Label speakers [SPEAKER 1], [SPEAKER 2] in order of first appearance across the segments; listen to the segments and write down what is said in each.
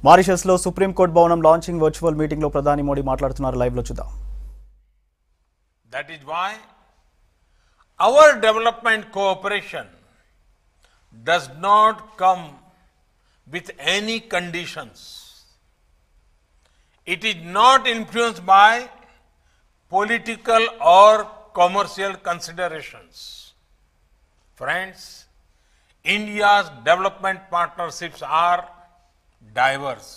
[SPEAKER 1] Mauritius లో supreme court భవనం launching virtual meeting లో ప్రధాని మోడీ మాట్లాడుతున్నారు. లైవ్ లో చూద్దాం.
[SPEAKER 2] That is why our development cooperation does not come with any conditions. It is not influenced by political or commercial considerations. Friends, India's development partnerships are diverse,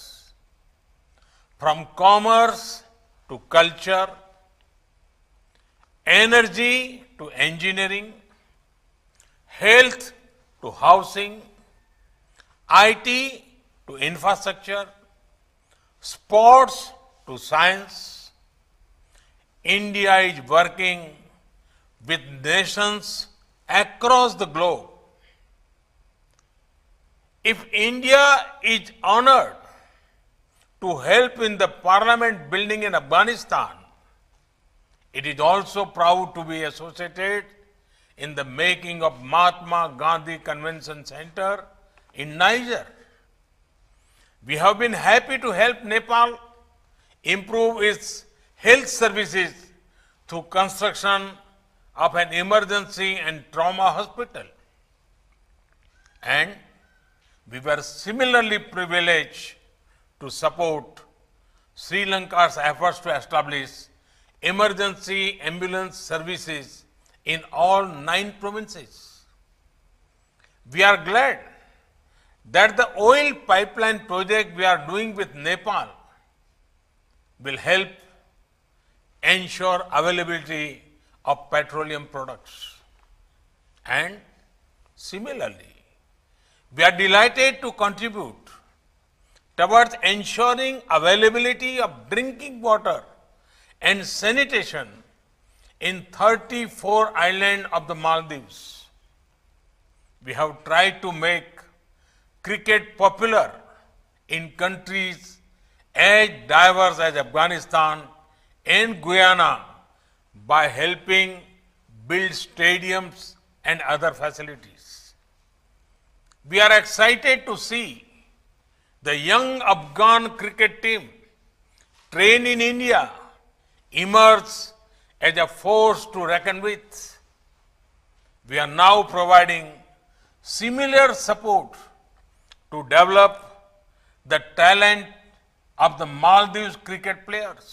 [SPEAKER 2] from commerce to culture, energy to engineering, health to housing, IT to infrastructure, sports to science. India is working with nations across the globe. If India is honored to help in the parliament building in Afghanistan, it is also proud to be associated in the making of Mahatma Gandhi Convention Center in Niger. We have been happy to help Nepal improve its health services through construction of an emergency and trauma hospital. And we were similarly privileged to support Sri Lanka's efforts to establish emergency ambulance services in all 9 provinces. We are glad that the oil pipeline project we are doing with Nepal will help ensure availability of petroleum products. And similarly, we are delighted to contribute towards ensuring availability of drinking water and sanitation in 34 islands of the Maldives. We have tried to make cricket popular in countries as diverse as Afghanistan and Guyana by helping build stadiums and other facilities. We are excited to see the young Afghan cricket team trained in India emerge as a force to reckon with. We are now providing similar support to develop the talent of the Maldives cricket players.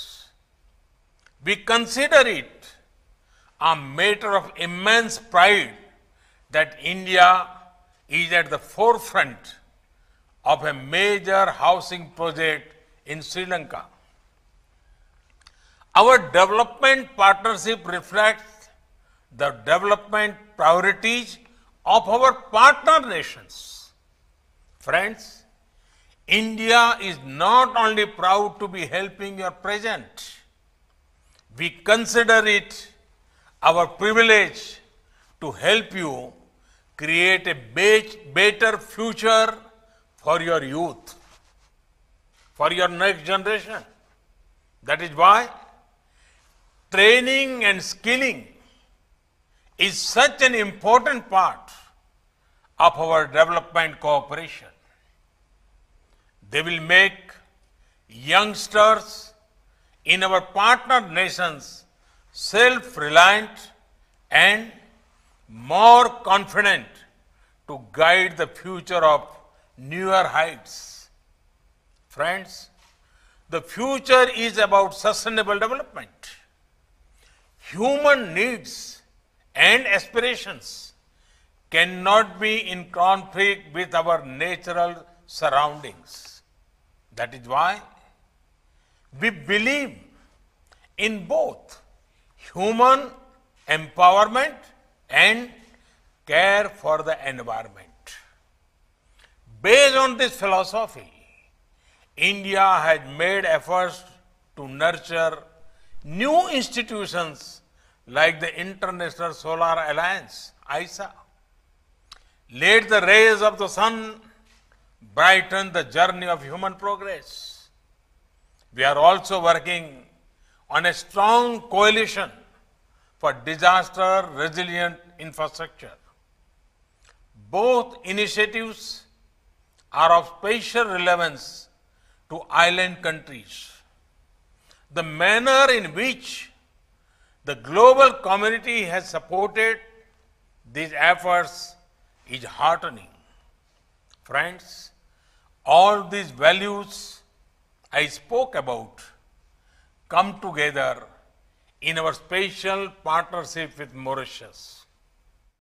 [SPEAKER 2] We consider it a matter of immense pride that India is at the forefront of a major housing project in Sri Lanka. Our development partnership reflects the development priorities of our partner nations. Friends, India is not only proud to be helping your present, we consider it our privilege to help you create a better future for your youth, for your next generation. That is why training and skilling is such an important part of our development cooperation. They will make youngsters in our partner nations self-reliant and more confident to guide the future of newer heights. Friends, the future is about sustainable development. Human needs and aspirations cannot be in conflict with our natural surroundings. That is why we believe in both human empowerment and care for the environment. Based on this philosophy, India has made efforts to nurture new institutions like the International Solar Alliance, ISA. Let the rays of the sun brighten the journey of human progress. We are also working on a strong coalition for disaster resilient infrastructure. Both initiatives are of special relevance to island countries. The manner in which the global community has supported these efforts is heartening. Friends, all these values I spoke about come together in our special partnership with Mauritius.